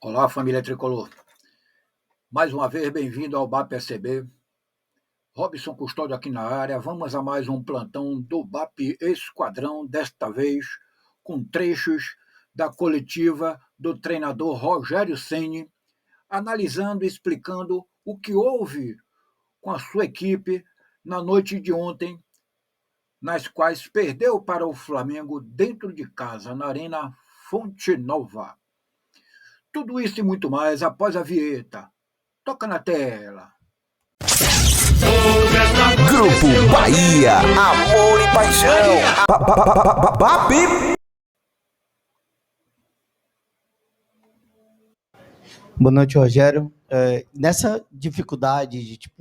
Olá, família Tricolor. Mais uma vez, bem-vindo ao BAP-SB. Robson Custódio aqui na área. Vamos a mais um plantão do BAP Esquadrão, desta vez com trechos da coletiva do treinador Rogério Ceni, analisando e explicando o que houve com a sua equipe na noite de ontem, nas quais perdeu para o Flamengo dentro de casa, na Arena Fonte Nova. Tudo isso e muito mais após a vinheta. Toca na tela. Grupo Bahia, amor e paixão. BAP. Boa noite, Rogério. Nessa dificuldade de,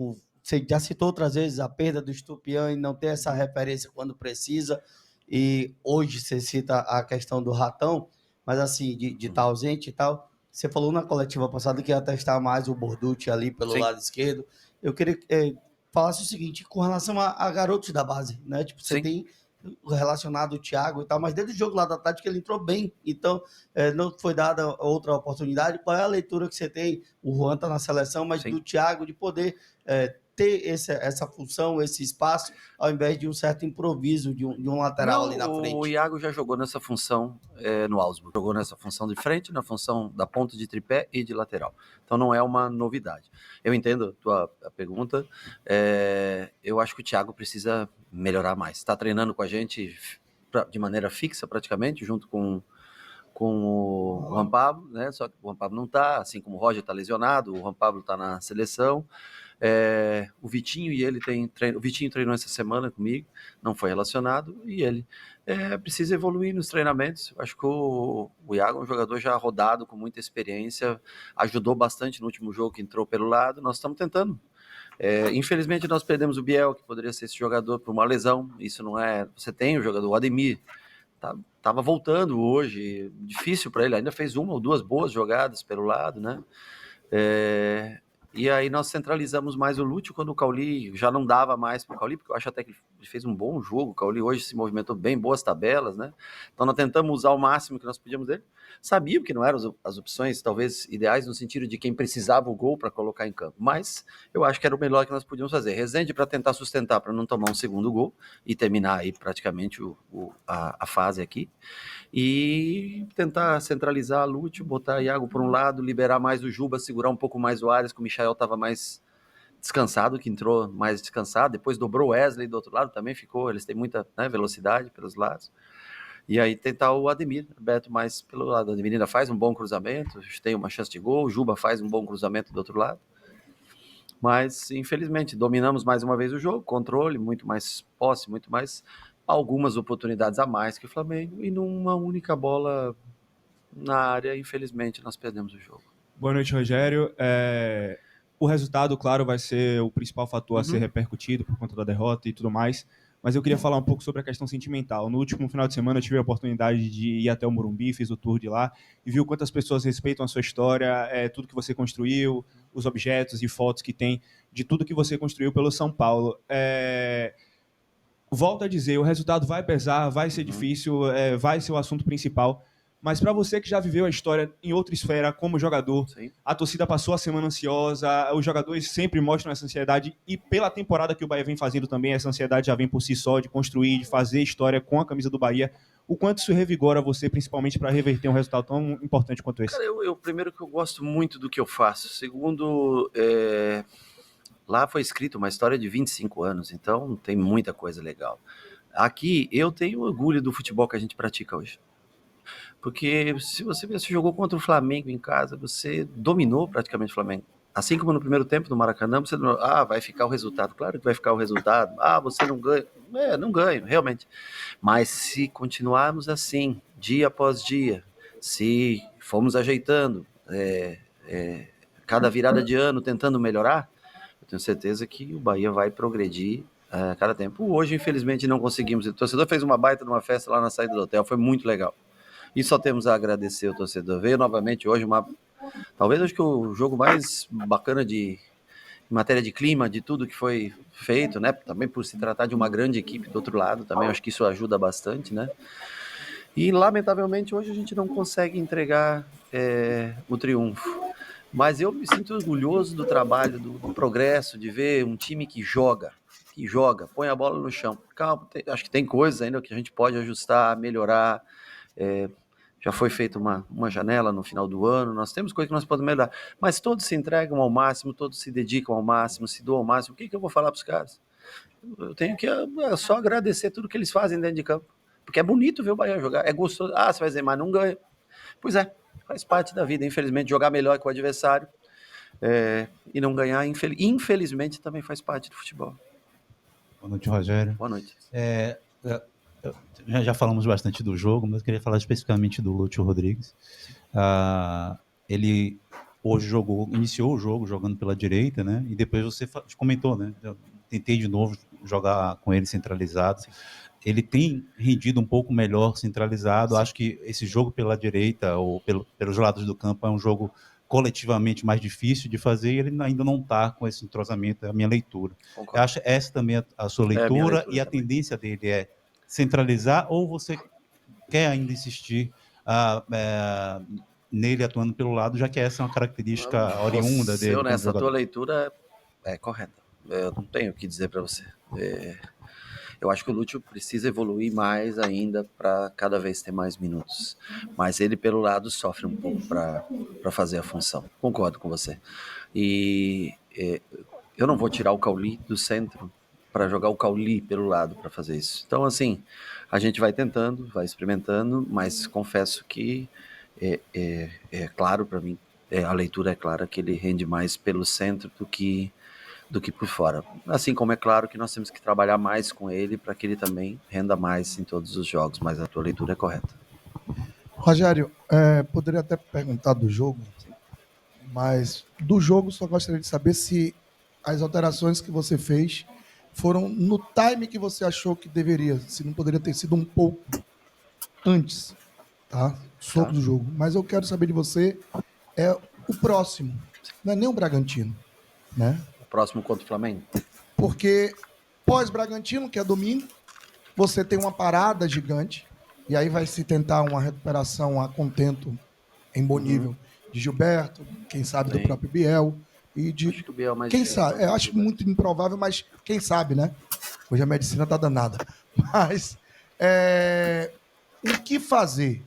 você já citou outras vezes a perda do Estupião e não ter essa referência quando precisa, e hoje você cita a questão do Ratão, mas assim, de estar ausente e tal. Você falou na coletiva passada que ia testar mais o Borducci ali pelo lado esquerdo. Eu queria que falasse o seguinte, com relação a garotos da base, né? Tipo, você tem relacionado o Thiago e tal, mas desde o jogo lá da Atlético ele entrou bem, então não foi dada outra oportunidade. Qual é a leitura que você tem? O Juan está na seleção, mas do Thiago de poder ter essa função, esse espaço, ao invés de um certo improviso de um lateral ali na frente. O Iago já jogou nessa função no Augsburg, jogou nessa função de frente, na função da ponta de tripé e de lateral, então não é uma novidade. Eu entendo a tua pergunta, eu acho que o Thiago precisa melhorar mais, está treinando com a gente de maneira fixa praticamente, junto com o Juan Pablo, né? Só que o Juan Pablo não está, assim como o Roger está lesionado, o Juan Pablo está na seleção. O Vitinho e ele o Vitinho treinou essa semana comigo, não foi relacionado, e ele precisa evoluir nos treinamentos. Acho que o Iago é um jogador já rodado, com muita experiência, ajudou bastante no último jogo que entrou pelo lado. Nós estamos tentando. Infelizmente nós perdemos o Biel, que poderia ser esse jogador, por uma lesão. Isso não é... Você tem o jogador, o Ademir, estava voltando hoje, difícil para ele, ainda fez uma ou duas boas jogadas pelo lado, né? E aí nós centralizamos mais o Lúcio quando o Cauli já não dava mais para o Cauli, porque eu acho até que ele fez um bom jogo. O Cauli hoje se movimentou bem, boas tabelas, né? Então nós tentamos usar o máximo que nós podíamos dele. Sabia que não eram as opções talvez ideais no sentido de quem precisava o gol para colocar em campo, mas eu acho que era o melhor que nós podíamos fazer. Rezende para tentar sustentar, para não tomar um segundo gol e terminar aí praticamente a fase aqui. E tentar centralizar a Lúcio, botar Iago por um lado, liberar mais o Juba, segurar um pouco mais o Arias, que o Michael estava mais descansado, que entrou mais descansado, depois dobrou o Wesley do outro lado, também ficou, eles têm muita velocidade pelos lados, e aí tentar o Ademir, Beto mais pelo lado. O Ademir ainda faz um bom cruzamento, tem uma chance de gol, o Juba faz um bom cruzamento do outro lado, mas infelizmente dominamos mais uma vez o jogo, controle, muito mais posse, muito mais... algumas oportunidades a mais que o Flamengo, e numa única bola na área, infelizmente, nós perdemos o jogo. Boa noite, Rogério. O resultado, claro, vai ser o principal fator a ser repercutido por conta da derrota e tudo mais, mas eu queria falar um pouco sobre a questão sentimental. No último final de semana eu tive a oportunidade de ir até o Morumbi, fiz o tour de lá e vi o quanto as pessoas respeitam a sua história, tudo que você construiu, os objetos e fotos que tem de tudo que você construiu pelo São Paulo. Volto a dizer, o resultado vai pesar, vai ser difícil, vai ser o assunto principal, mas para você que já viveu a história em outra esfera como jogador, a torcida passou a semana ansiosa, os jogadores sempre mostram essa ansiedade, e pela temporada que o Bahia vem fazendo também, essa ansiedade já vem por si só, de construir, de fazer história com a camisa do Bahia. O quanto isso revigora você, principalmente para reverter um resultado tão importante quanto esse? Cara, eu primeiro que eu gosto muito do que eu faço, segundo... Lá foi escrito uma história de 25 anos, então tem muita coisa legal. Aqui eu tenho orgulho do futebol que a gente pratica hoje. Porque se você jogou contra o Flamengo em casa, você dominou praticamente o Flamengo. Assim como no primeiro tempo no Maracanã, você não... vai ficar o resultado. Claro que vai ficar o resultado. Você não ganha. Não ganho, realmente. Mas se continuarmos assim, dia após dia, se formos ajeitando, cada virada de ano, tentando melhorar, eu tenho certeza que o Bahia vai progredir a cada tempo. Hoje, infelizmente, não conseguimos. O torcedor fez uma baita de uma festa lá na saída do hotel, foi muito legal. E só temos a agradecer ao torcedor. Veio novamente hoje talvez acho que o jogo mais bacana em matéria de clima, de tudo que foi feito, né? Também por se tratar de uma grande equipe do outro lado, também acho que isso ajuda bastante, né? E, lamentavelmente, hoje a gente não consegue entregar o triunfo. Mas eu me sinto orgulhoso do trabalho, do progresso, de ver um time que joga, põe a bola no chão. Calma, acho que tem coisas ainda que a gente pode ajustar, melhorar. Já foi feita uma janela no final do ano, nós temos coisas que nós podemos melhorar. Mas todos se entregam ao máximo, todos se dedicam ao máximo, se doam ao máximo. O que eu vou falar para os caras? Eu tenho que só agradecer tudo que eles fazem dentro de campo. Porque é bonito ver o Bahia jogar, é gostoso. Você vai dizer, mas não ganha. Pois é, faz parte da vida. Infelizmente, jogar melhor que o adversário e não ganhar, infelizmente, também faz parte do futebol. Boa noite, Rogério. Boa noite. Já falamos bastante do jogo, mas eu queria falar especificamente do Lúcio Rodrigues. Ele hoje iniciou o jogo jogando pela direita, né? E depois você comentou, né? Eu tentei de novo jogar com ele centralizado. Ele tem rendido um pouco melhor centralizado. Acho que esse jogo pela direita ou pelos lados do campo é um jogo coletivamente mais difícil de fazer e ele ainda não está com esse entrosamento, é a minha leitura. Concordo. Eu acho essa também a sua leitura, e a também. Tendência dele é centralizar, ou você quer ainda insistir nele atuando pelo lado, já que essa é uma característica oriunda dele? Nessa tua leitura é correta. Eu não tenho o que dizer para você. Eu acho que o Lúcio precisa evoluir mais ainda para cada vez ter mais minutos. Mas ele, pelo lado, sofre um pouco para fazer a função. Concordo com você. E eu não vou tirar o Cauli do centro para jogar o Cauli pelo lado para fazer isso. Então, assim, a gente vai tentando, vai experimentando, mas confesso que é claro para mim, a leitura é clara que ele rende mais pelo centro do que por fora. Assim como é claro que nós temos que trabalhar mais com ele para que ele também renda mais em todos os jogos, mas a tua leitura é correta. Rogério, poderia até perguntar do jogo, mas do jogo só gostaria de saber se as alterações que você fez foram no time que você achou que deveria, se não poderia ter sido um pouco antes, tá? Sobre o jogo. Mas eu quero saber de você, o próximo, não é nem o Bragantino, né? Próximo contra o Flamengo? Porque pós-Bragantino, que é domingo, você tem uma parada gigante, e aí vai se tentar uma recuperação a contento em bom nível de Gilberto, quem sabe do próprio Biel, e de... Acho que o Biel é mais quem sabe, acho muito improvável, mas quem sabe, né? Hoje a medicina tá danada. Mas o que fazer?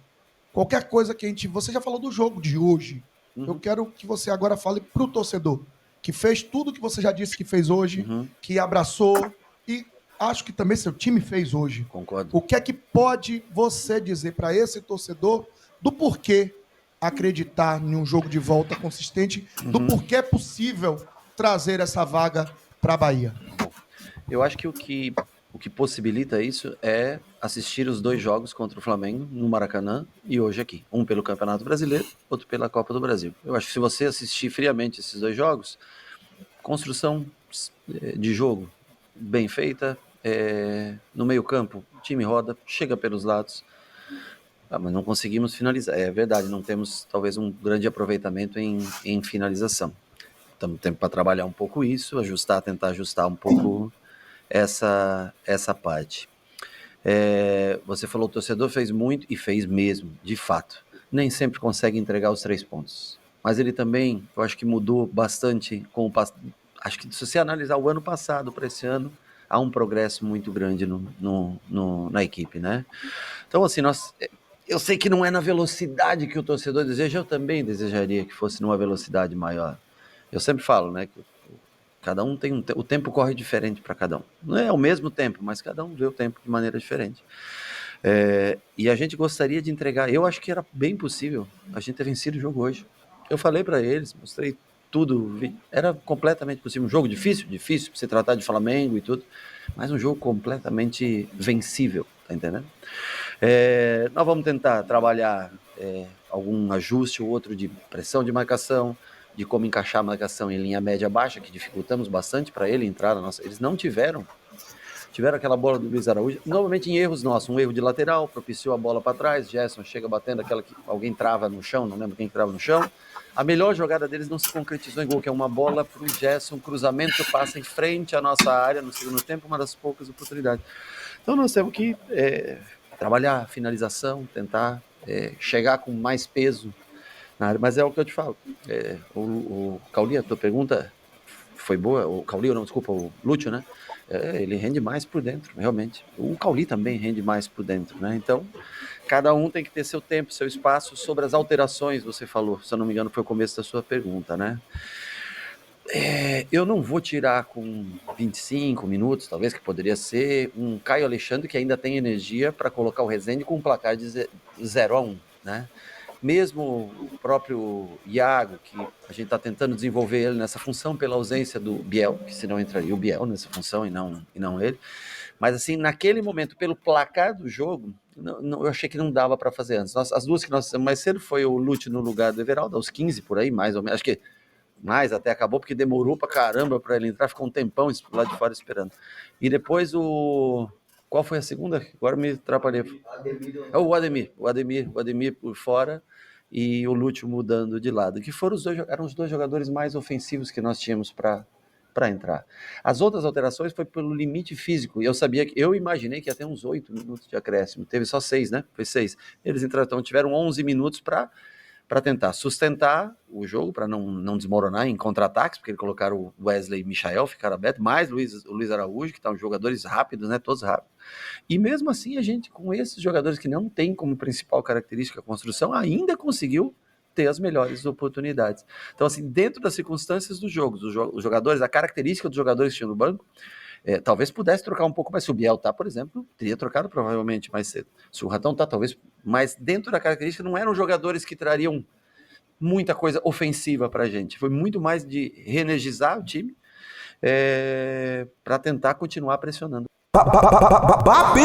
Qualquer coisa que a gente... Você já falou do jogo de hoje. Eu quero que você agora fale pro torcedor, que fez tudo que você já disse que fez hoje, que abraçou, e acho que também seu time fez hoje. Concordo. O que é que pode você dizer para esse torcedor do porquê acreditar em um jogo de volta consistente, do porquê é possível trazer essa vaga para a Bahia? Eu acho que o que possibilita isso é assistir os 2 jogos contra o Flamengo no Maracanã e hoje aqui. Um pelo Campeonato Brasileiro, outro pela Copa do Brasil. Eu acho que se você assistir friamente esses 2 jogos, construção de jogo bem feita, no meio campo, o time roda, chega pelos lados, mas não conseguimos finalizar. É verdade, não temos talvez um grande aproveitamento em finalização. Temos tempo para trabalhar um pouco isso, tentar ajustar um pouco essa parte. Você falou, o torcedor fez muito e fez mesmo, de fato. Nem sempre consegue entregar os 3 pontos. Mas ele também, eu acho que mudou bastante com o passado. Acho que se você analisar o ano passado para esse ano, há um progresso muito grande na equipe, né? Então, assim, eu sei que não é na velocidade que o torcedor deseja, eu também desejaria que fosse numa velocidade maior. Eu sempre falo, né, que cada um tem o tempo corre diferente para cada um. Não é o mesmo tempo, mas cada um vê o tempo de maneira diferente. E a gente gostaria de entregar, eu acho que era bem possível a gente ter vencido o jogo hoje. Eu falei para eles, mostrei tudo, era completamente possível. Um jogo difícil, para se tratar de Flamengo e tudo, mas um jogo completamente vencível, tá entendendo? Nós vamos tentar trabalhar algum ajuste ou outro de pressão de marcação, de como encaixar a marcação em linha média baixa, que dificultamos bastante para ele entrar na nossa... Eles não tiveram aquela bola do Luiz Araújo, normalmente em erros nossos, um erro de lateral, propiciou a bola para trás, Gerson chega batendo aquela que alguém trava no chão, não lembro quem trava no chão. A melhor jogada deles não se concretizou em gol, que é uma bola para o Gerson, um cruzamento passa em frente à nossa área no segundo tempo, uma das poucas oportunidades. Então nós temos que trabalhar a finalização, tentar chegar com mais peso na área. Mas é o que eu te falo. O Cauli, a tua pergunta foi boa. O Cauli, não, desculpa, o Lúcio, né? Ele rende mais por dentro, realmente. O Cauli também rende mais por dentro, né? Então, cada um tem que ter seu tempo, seu espaço. Sobre as alterações, você falou, se eu não me engano, foi o começo da sua pergunta, né? Eu não vou tirar com 25 minutos, talvez, que poderia ser, um Caio Alexandre que ainda tem energia para colocar o Rezende com um placar de 0-1, né? Mesmo o próprio Iago, que a gente está tentando desenvolver ele nessa função pela ausência do Biel, que senão entraria o Biel nessa função e não ele. Mas assim, naquele momento, pelo placar do jogo, eu achei que não dava para fazer antes. As duas que nós fizemos mais cedo foi o Lute no lugar do Everaldo, aos 15 por aí, mais ou menos. Acho que mais até acabou, porque demorou pra caramba para ele entrar, ficou um tempão lá de fora esperando. E depois qual foi a segunda? Agora me atrapalhei. O Ademir por fora e o Lúcio mudando de lado, que eram os dois jogadores mais ofensivos que nós tínhamos para entrar. As outras alterações foi pelo limite físico, e eu imaginei que ia ter uns 8 minutos de acréscimo, teve só 6, né? Foi 6. Eles entraram, então tiveram 11 minutos para tentar sustentar o jogo, para não desmoronar em contra-ataques, porque eles colocaram o Wesley e o Michael, ficaram abertos, mais o Luiz Araújo, que estão jogadores rápidos, né, todos rápidos. E mesmo assim, a gente, com esses jogadores que não tem como principal característica a construção, ainda conseguiu ter as melhores oportunidades. Então, assim, dentro das circunstâncias do jogo, os jogadores, a característica dos jogadores que tinham no banco, talvez pudesse trocar um pouco mais. Se o Biel tá, por exemplo, teria trocado provavelmente mais cedo. Se o Ratão tá, talvez, mas dentro da característica não eram jogadores que trariam muita coisa ofensiva pra gente. Foi muito mais de reenergizar o time para tentar continuar pressionando. Babi